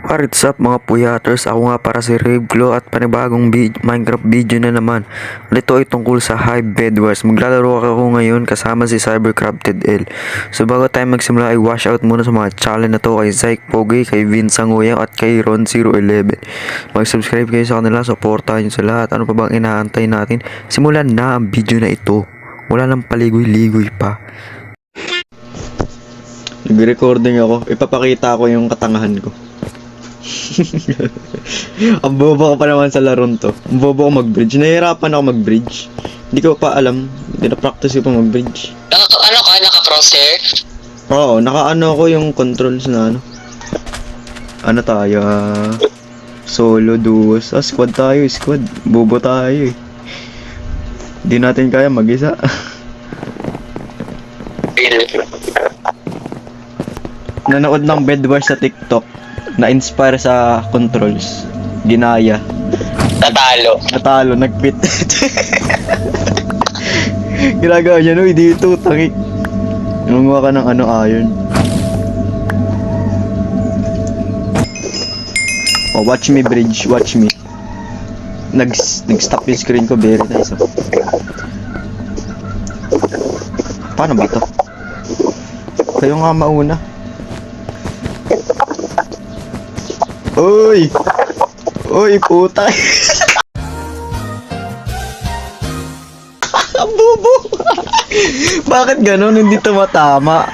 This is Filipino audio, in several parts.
What's up mga puyaters? Ako nga para si Rivglo at panibagong Minecraft video na naman. Ito ay tungkol sa Hive Bed Wars. Maglalaro ako ngayon kasama si Cybercrafted L. So bago tayo magsimula ay wash out muna sa mga challenge na to kay Zyke Pogi, kay Vince Sangoya at kay Ron011. Mag-subscribe kayo sa kanila, supportahan nyo sila at ano pa bang inaantay natin? Simulan na ang video na ito. Wala nang paligoy-ligoy pa. Nag-recording ako. Ipapakita ko yung katangahan ko. Ang bobo ko pa naman sa laron to. Ang bobo ko mag-bridge. Nahihirapan ako mag-bridge. Hindi ko pa alam. Hindi na-practice ko pa mag-bridge. Naka-crosshair? Oo, naka-ano ko yung controls na ano. Ano tayo? Solo, duos. Squad tayo, squad. Bobo tayo eh. Hindi natin kaya mag-isa. Nanood ng Bed Wars sa TikTok. Na-inspire sa controls. Ginaya. Natalo, nag-quit. Ginagawa niya, no? Dito, tangi. Nangunguha ka ng ano, iron. Oh, watch me, bridge. Watch me. Nag-stop yung screen ko. Very nice. Oh. Paano ba to? Kayo nga mauna. Uy! Uy, puta! Ang bobo! Bakit ganon? Hindi tumatama.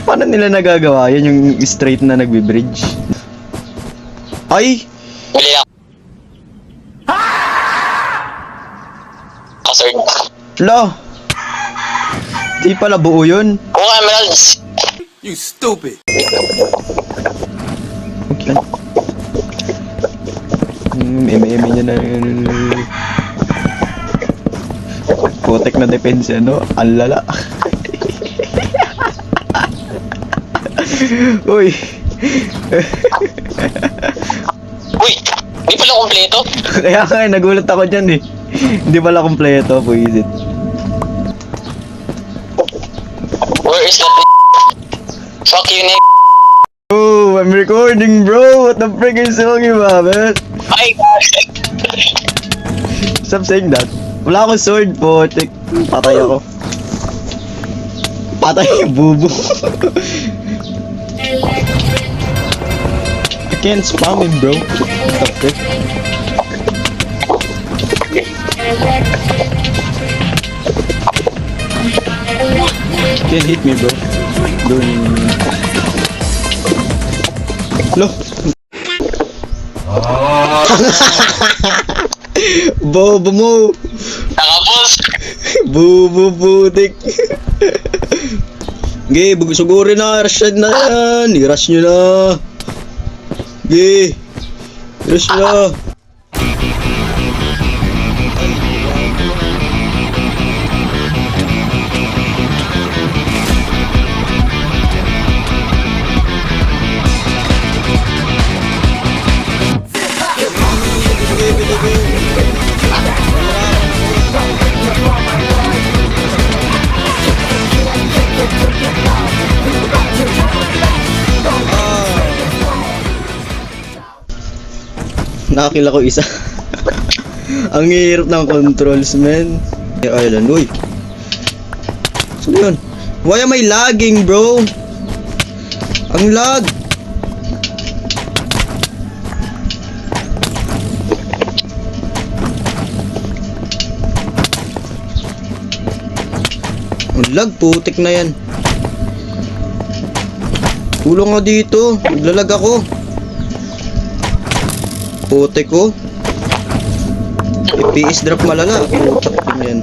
Paano nila nagagawa yan yung straight na nagbe-bridge? Ay! Mali lang. Kasard. La! Di pala buo yun. Kung emeralds. You stupid. Okay. Eme niya na. Putek na defense, ano? Ang lala. Uy! Uy! Di pala kompleto? Kaya nga, nagulat ako dyan eh. Hindi pala kompleto, puisit. Where is that? Fuck you, Nick. Oh, I'm recording, bro! What the frick is wrong you, man? Ay, gosh. Stop saying that. Wala akong sword, putik. Patay ako. Patay yung bubo. I can't spam him, bro. What the frick? Can't hit me, bro. Lo. Bobo mo. Nakapos. Bobo putik. Ge, sugurin na. Rush na yan. I-rush nyo na. Ge. I-rush na. Nakakila ko isa. Ang hirap ng controls, man. Island, uy. Saan yun? Why am I lagging, bro? Ang lag. Ang lag, putik na yan. Tulong nga dito. Naglalag ako. Putik ko. FPS drop malala. Putak din yan.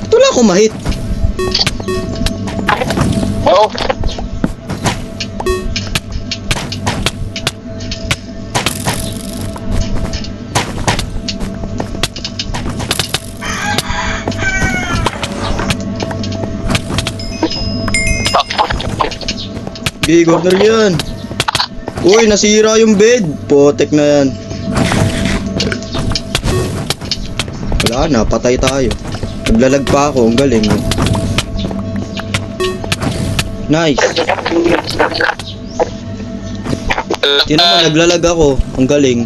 Ito lang ako mahit. Oh. Okay, corner yan. Uy, nasira yung bed. Putik na yan. Wala na, patay tayo. Naglalag pa ako, ang galing. Nice. Tinan mo, naglalag ako. Ang galing.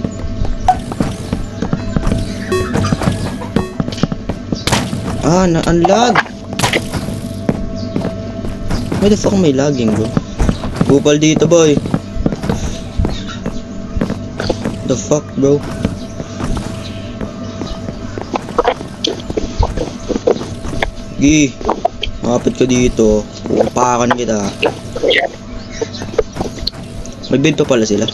Unlag. Why the fuck may lagging, bro? Bupal dito, boy. The fuck, bro? Gi, makapit ka dito. Upakan kita. May bed pa pala sila.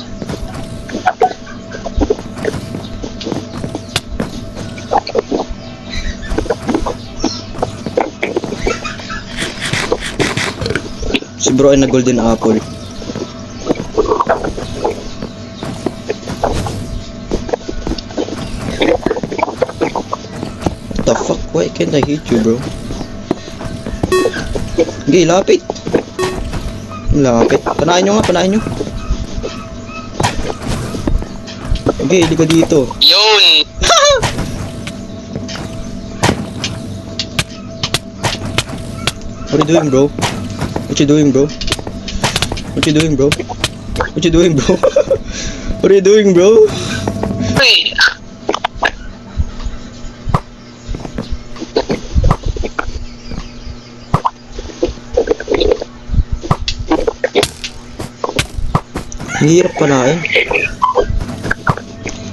Si bro ay na golden apple. What the fuck? Why can't I hit you, bro? Okay, lapit. Lapit. Panahin nyo nga, panahin nyo. Okay, hindi ka dito. Yun! What are you doing, bro? What you doing, bro? What you doing, bro? What you doing, bro? What are you doing, bro? Uy! Hirap panahin.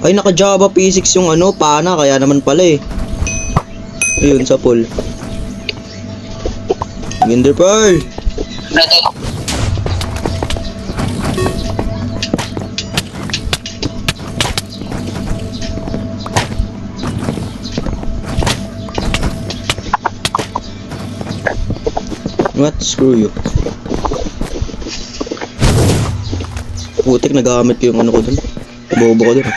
Ay, naka Java P6 yung ano, pana, kaya naman pala eh. Ayun, sa pool. Ginder Pearl! Nato. What? Screw you. Putik, nagamit ko yung ano ko dun. Bobo ko dun.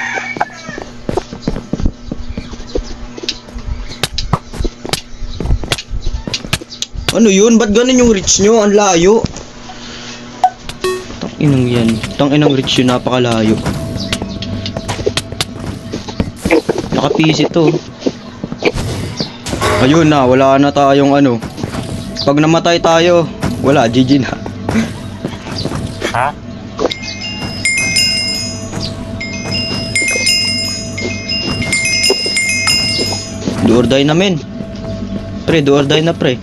Ano yun? Ba't ganun yung reach nyo? Ang layo. Tanginang yan. Tanginang reach yun, napakalayo. Naka-PC to. Ayun na, wala na tayong ano. Pag namatay tayo, wala, GG na. Ha? Do or die na, men. Pre, do or die na, pre.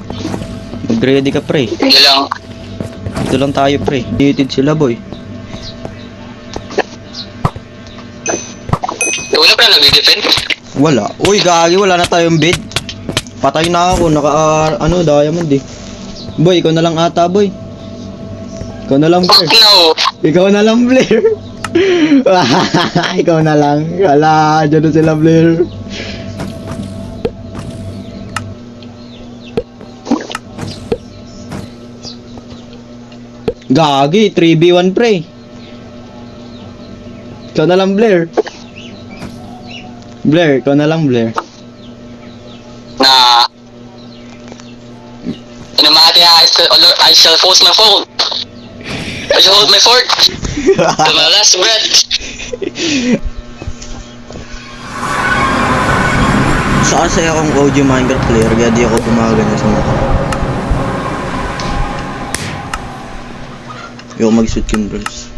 Mag-ready ka, pre. Hindi lang. Dito lang tayo, pre. Dated sila, boy. Wala pa na nag-defend? Wala. Uy, gagi, wala na tayong bed. Patay na ako, ano, diamond eh. Boy, ikaw na lang ata, boy. Ikaw na lang, Fuck Blair. no! Ikaw na lang, Blair. Ikaw na lang. Wala, dyan na sila, Blair. Gagi, 3v1 pre. Ikaw na lang, Blair. Blair, ikaw na lang, Blair. Na... Inamati I shall force my fault. I shall hold my fort. To my last breath. Sa kasi akong audio Minecraft player, kaya di ako gumaganyan sa mukha. Yung mag-shoot yung bros.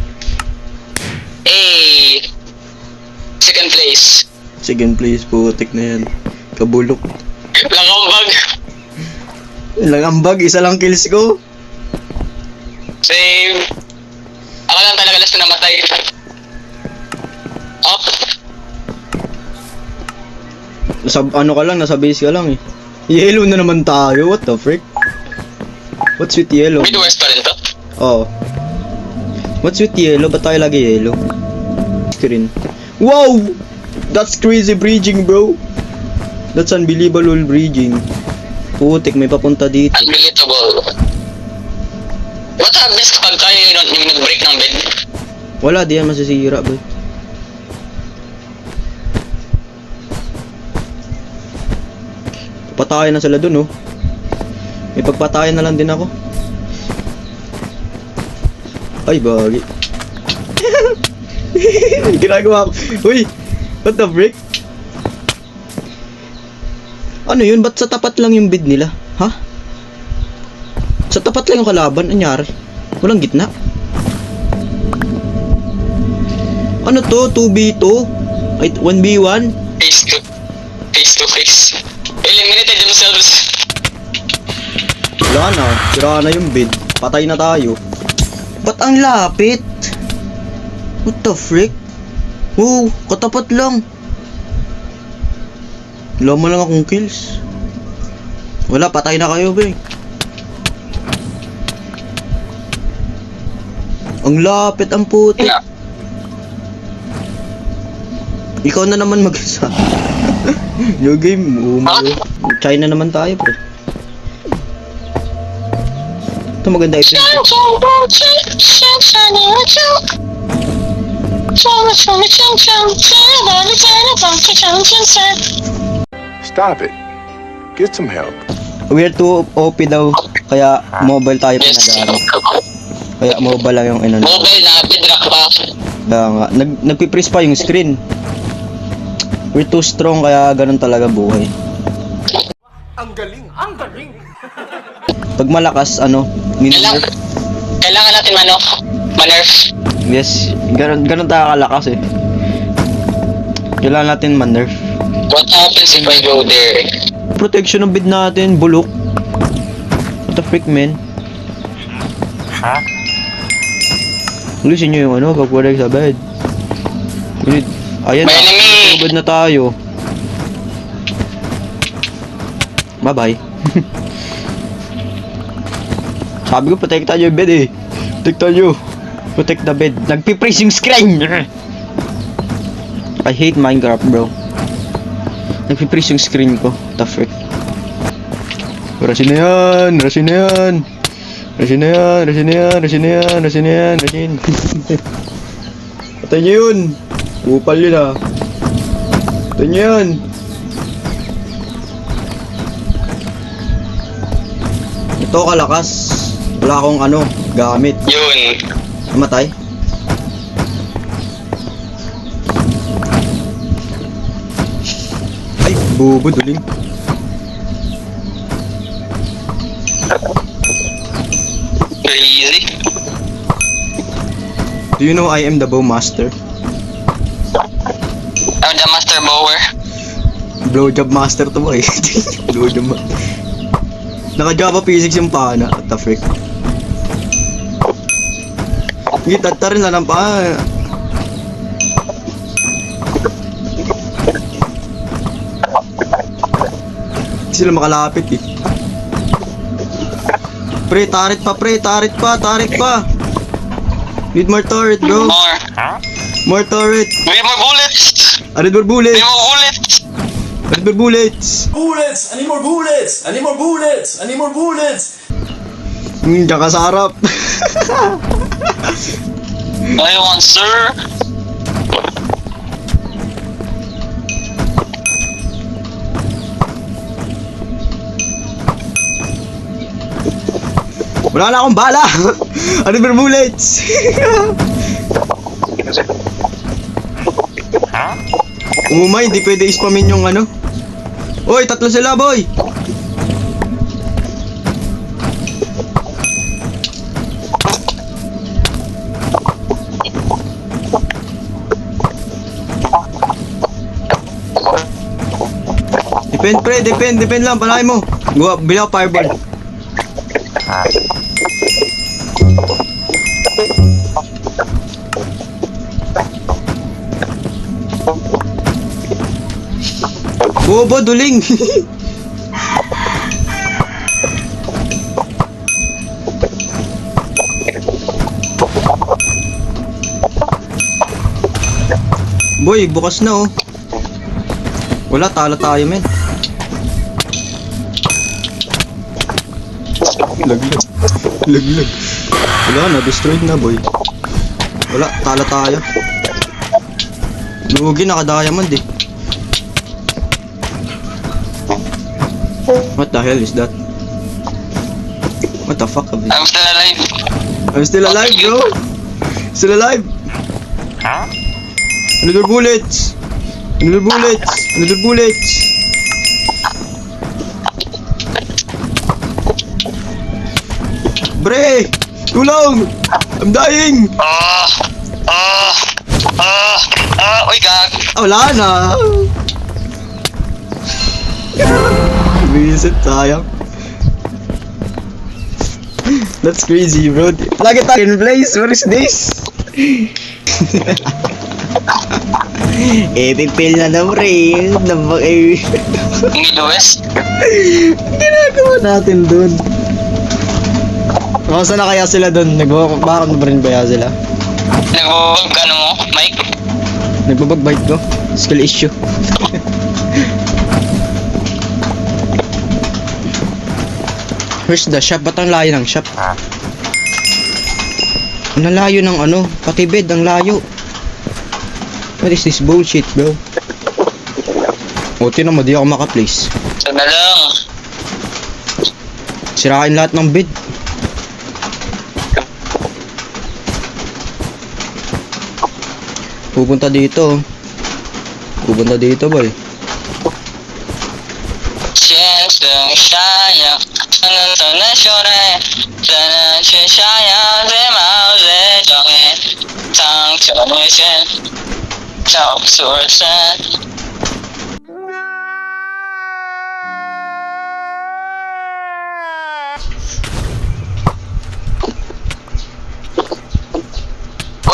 Hey! Second place. Second place, putik na yan. Kabulok. Langambag. Ilang ambag, isa lang kills ko. Save. Ako lang talaga last na namatay. Up. Nasa, ano ka lang, nasa base ka lang eh. Yellow na naman tayo, what the frick? What's with yellow? Midwest pa rin to. Oh. What's with yellow? Ba't tayo lagi yellow? Screen. Wow! That's crazy bridging, bro. That's unbelievable bridging. Putik, may papunta dito. Unbelievable. What happens kapag tayo yung nag-break ng bed? Wala, di yan masisira, boy. Patayin na sila dun, oh. May pagpatayan na lang din ako. Ay, bagi. Ginagawa ko. Uy! What the frick? Ano yun? Ba't sa tapat lang yung bid nila? Ha? Sa tapat tapat lang yung kalaban. Anyari? Walang gitna. Ano to? 2v2? Ay, 1v1? Face to face. Eliminated themselves. Wala na. Sira na yung bid. Patay na tayo. Ba't ang lapit? What the frick? Wow, katapat lang. Wala mo lang akong kills. Wala, patay na kayo, be. Ang lapit, ang puti. Yeah. Ikaw na naman mag-isa. New game, China naman tayo, pre. Ito maganda ito. Stop it. Get some help. We're too OP daw, kaya mobile tayo Yes. pinagamit. Kaya mobile lang yung inano. Mobile na, pidrak pa. Kaya nga, nagpipris pa yung screen. We're too strong, kaya ganun talaga buhay. Ang galing! Ang galing! Pag malakas, Kailangan, kailangan natin manerf. yes, ganun tayo kalakas eh. Kailangan natin man-nerf. What happens if I go there? Protection ng bid natin, bulok. What the frick, man? Ha? Lusin nyo yung pagpulag sa bed. Ayan May na, enemy! tugod na tayo. Bye-bye. Sabi ko, protect tayo yung bed eh. Protect tayo. Protect the bed. Nagpipraise yung screen! I hate Minecraft, bro. Nagpipraise yung screen ko. What the frick? Rasin na yan! Rasin na yan! Rasin na yan! Rasin na yan! Rasin na yan! Rasin na yan! Rasin! Patay niyo yun! Upal yun ah! Patay niyo yan! Ito kalakas. Wala akong gamit. Yun. Namatay? Ay, bobo duling. Crazy. Do you know I am the bow master? I'm the master mower. Blowjob master to boy. Blowjob master. Naka-Java physics yung pana. What the frick? Gitata rin lang ang paa. Hindi sila makalapit eh. Pre, turret pa pre, turret pa, turret pa. Need more turret bro. More. More turret. We have more bullets. I need more We bullets. have more bullets. I need more bullets. Bullets! I need more bullets! I need more bullets! I need more bullets! Diyan ka sa harap. I want, sir. Wala na akong bala. I need more bullets. Umay, hindi pwede ispamin yung Oy, tatlo sila, boy. Defend, pre, defend lang, panahin mo. Gawa, bili ako fireball. Bobo, duling. Boy, bukas na oh. Wala, talo tayo men. Laglag. Laglag. Wala na, destroyed na boy. Wala, talo tayo. Lugi, naka-diamond eh. What the hell is that? What the fuck? I'm still alive. I'm still alive, bro. Still alive. Huh? Another bullets. Another bullets. Another bullets. Bre! Tulong! I'm dying! Uy, gag. Wala na! Visit, sayang. That's crazy, bro. Lagi tayo in place. What is this? Pipil na pre. Midwest. Ginagawa natin dun. Masa na kaya sila dun? Bakit ba rin kaya sila? Nagbubag, ano mo, Mike? Nagbabag-bite ko. Skill issue. Where's the shop? Ba't ang layo ng shop? Ang layo ng ano? Pati bed, ang layo. What is this bullshit, bro? O, tinan mo, di ako maka-place. Ito na lang. Sirain lahat ng bed. Pupunta dito. Pupunta dito, boy. 先生下呀，可能等待修来，只能去下呀，最毛最壮烈，当球内线，跳出而生。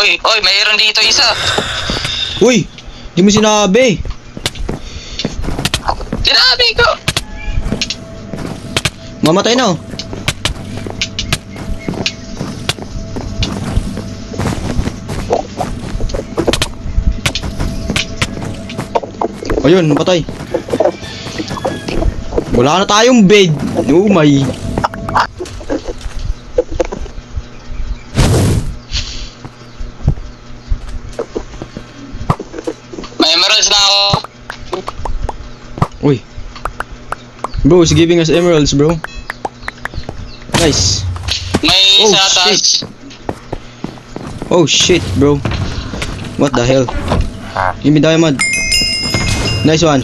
Uy, mayroon dito isa. Uy! Di mo sinabi! Sinabi ko. Mamatay na, oh. Ayun, napatay. Wala na tayong bed. Oh my. May emeralds na ako. Uy. Bro, he's giving us emeralds, bro. Nice. May Oh, isa taas. Oh shit, bro. What the hell? Give me diamond. Nice one.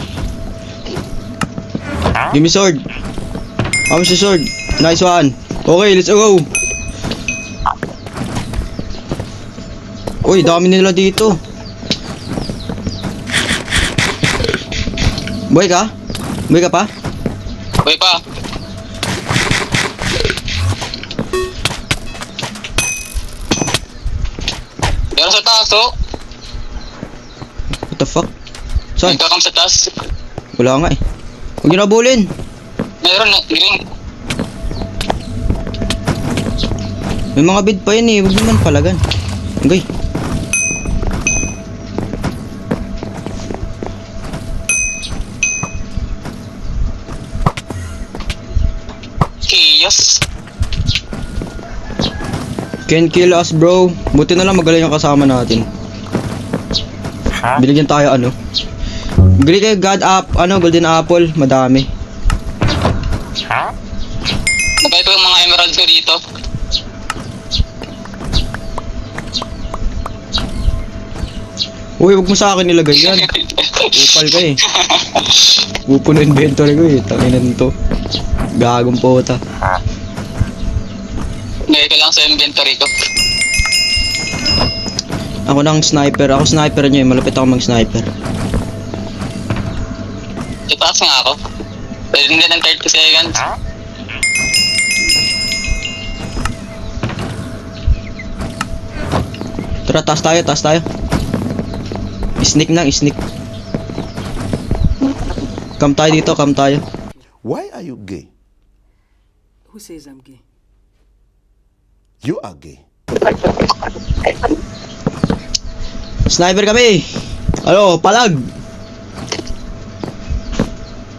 Give me sword. How much the sword? Nice one. Okay, let's go. Uy, dami nila dito. Boy ka? Boy ka pa? Uy pa. Meron sa taas, oh. What the fuck? May Saan? kakam sa taas. Wala nga eh. Huwag nyo nabulin. Meron na, green. May mga bid pa yan eh. Huwag naman palagan. Okay. Kiyos. Can't kill us, bro. Buti na lang magaling yung kasama natin. Binigyan tayo ano. Bili kayo golden apple, madami. Nagay ko yung mga emeralds ko dito. Uy, wag mo sa akin nilagay yan. Upal ka eh. Upo na inventory ko eh. Tanginan to. Gagong pota. Nagay ko lang sa inventory ko. Ako ng sniper. Ako sniper nyo eh. Malapit ako mag-sniper. Itaas nga ako. Pwede din ng 30 seconds. Tara, taas tayo, taas tayo. Sneak lang, sneak. Come tayo dito, come tayo. Why are you gay? Who says I'm gay? You are gay. Sniper kami! Ano, palag!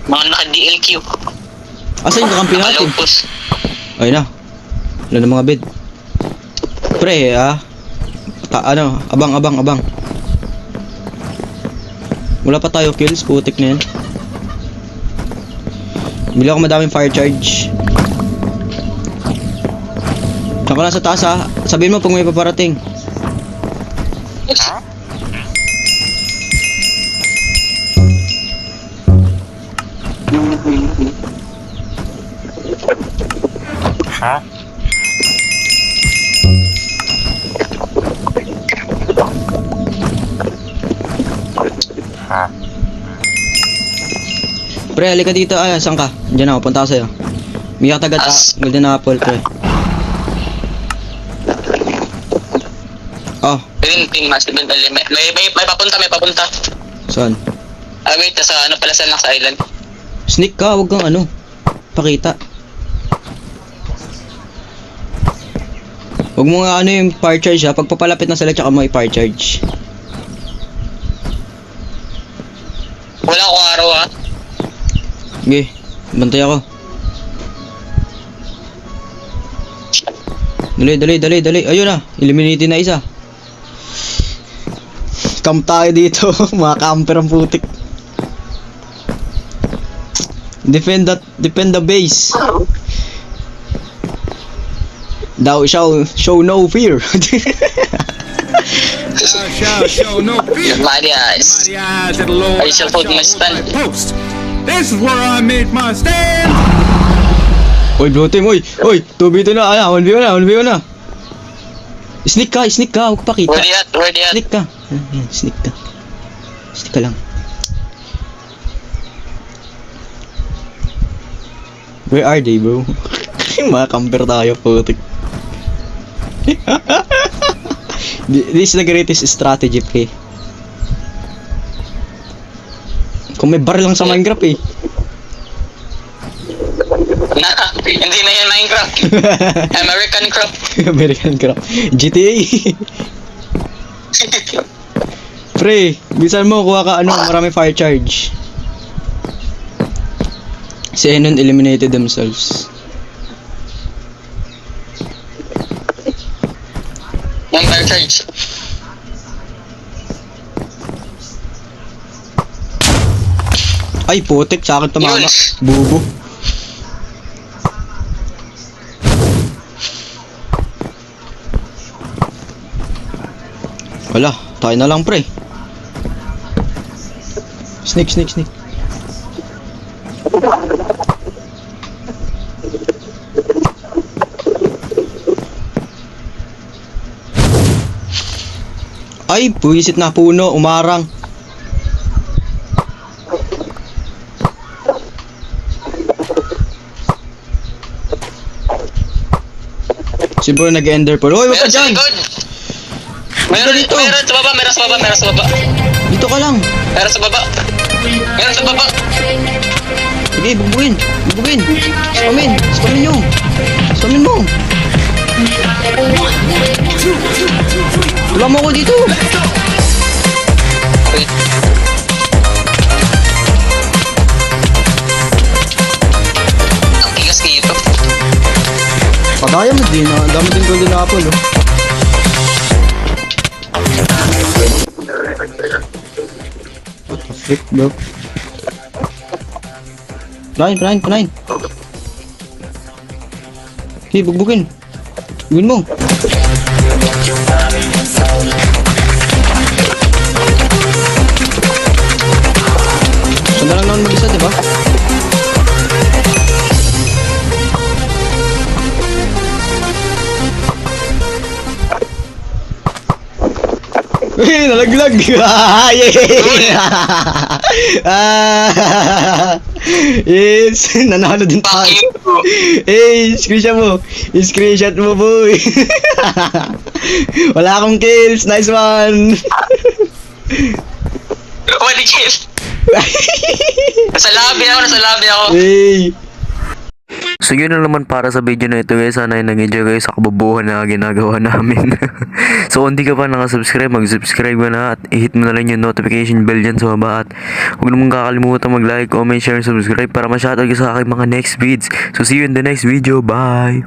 Mga naka-DLQ. Asan yung kakampi natin? Naka-lopus. Ayun na. Wala na mga bed. Pre, abang. Wala pa tayo kills, putik na yan. Bili ako madaming fire charge. Ako lang sa taas ha. Sabihin mo kung may paparating. Pre, halika dito. Ay, saan ka? Diyan ako, punta ako sa'yo. May katagad ka. Golden apple, pre. Oh, Pin, mas doon. May papunta. saan? Ah, wait, sa ano pala sa Nax Island. Sneak ka, huwag kang ano. Pakita. Huwag mo nga ano yung fire charge ha. Pag papalapit na sila, tsaka mo i-fire charge. Wala akong araw ha. Okay, bantay ako. Dali. Ayun na, eliminated na isa. Camp tayo dito, mga camper ang putik. Defend the base. Thou shall show no fear. Show no fear. Marias. My eyes at the Lord. I shall hold my stand. Post. This is where I made my stand. Oy, blue team, oy, 2v2 na, 1v1 na. Sneak ka, huwag pakita. Where they at? Sneak ka. Ayan, sneak ka lang. Where are they, bro? Mga camper tayo, putik. This is the greatest strategy, pre. Kung may bar lang sa Minecraft eh. Hindi na yan Minecraft. American crop. American Craft. GTA. Pre, bisan mo kuha ka marami fire charge. Si Enon eliminated themselves. Yung fire charge. Ay, putik, sa akin tumama. Yun. Bubo. Wala, tayo na lang, pre. Sneak. Ay, puwisit na puno, umarang. Si bro nag-ender pearl. Hoy, wag ka dyan! Meron dito. Meron sa baba. Dito ka lang. Meron sa baba. Sige, bubugin. Spamin mo. Tulungan mo ako dito. Wait. Ang tigas dito. Pagaya mo din, ang dami din golden apple, oh. What the frick, bro? Kunain. Okay, bugbugin. Bugbugin mo. Sanda lang naman mag-isa, diba? Nalaglag! Yes! Nanalo din tayo! Hey! Screenshot mo, boy! Wala akong kills! Nice one! What did you? Nasa lobby ako. Hey! So yun na naman para sa video na ito guys. Sana ay nag-enjoy kayo sa kabubuhan na ginagawa namin. So kung di ka pa nakasubscribe, mag-subscribe ka na at i-hit mo na lang yung notification bell dyan sa baba. At huwag naman kakalimutan mag-like, comment, share, subscribe para ma-shoutout ka sa aking mga next vids. So see you in the next video. Bye!